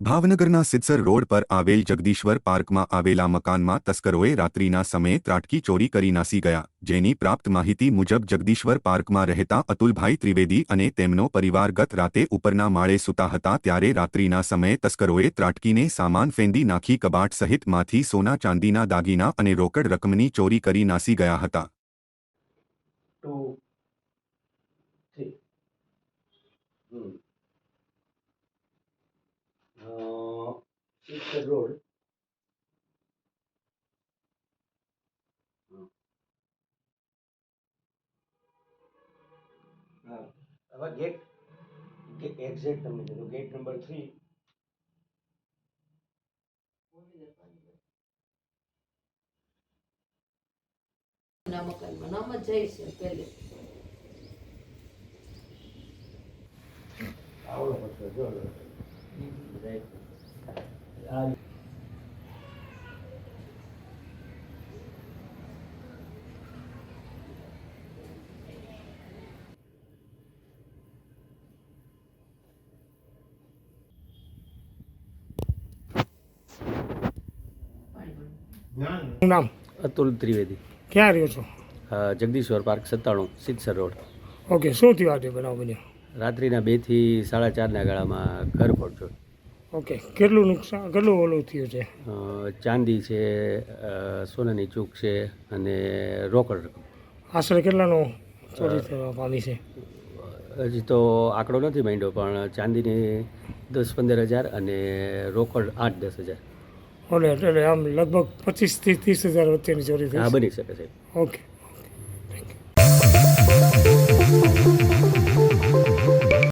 ભાવનગરના સિદ્સર રોડ પર આવેલ જગદીશ્વર પાર્કમાં આવેલા મકાનમાં તસ્કરોએ રાત્રિના સમયે ત્રાટકી ચોરી કરી નાસી ગયા, જેની પ્રાપ્ત માહિતી મુજબ જગદીશ્વર પાર્કમાં રહેતા અતુલભાઈ ત્રિવેદી અને તેમનો પરિવાર ગત રાતે ઉપરના માળે સૂતા હતા ત્યારે રાત્રિના સમયે તસ્કરોએ ત્રાટકીને સામાન ફેંદી નાખી કબાટ સહિત માંથી સોના ચાંદીના દાગીના અને રોકડ રકમની ચોરી કરી નાસી ગયા હતા. 2, 3. It's the road. હવે ગેટ એક્ઝેક્ટ તમે કીધું ગેટ નંબર 3 ના મકાનમાં નામ જ જાય છે પહેલે આવડો પડતો જો આ નામ અતુલ ત્રિવેદી, ક્યાં રહ્યો છો? Jagdishwar park 97 Sidsar road. Okay, શું થયું આજે બનાવ બન્યો? રાત્રિના 2 થી 4:30ના ગાળામાં ઘર પહોંચ્યો. ઓકે, કેટલું નુકસાન, કેટલું ઓલું થયું છે? ચાંદી છે, સોનાની ચૂક છે અને રોકડ રકમ. આશરે કેટલાનો ચોરી થવા પામી છે? હજી તો આંકડો નથી માંડ્યો, પણ ચાંદીની 10-15 હજાર અને રોકડ 8-10 હજાર. એટલે આમ લગભગ 25 થી 30 હજાર વચ્ચેની ચોરી થઈ હા, છે. બની શકે છે. ઓકે.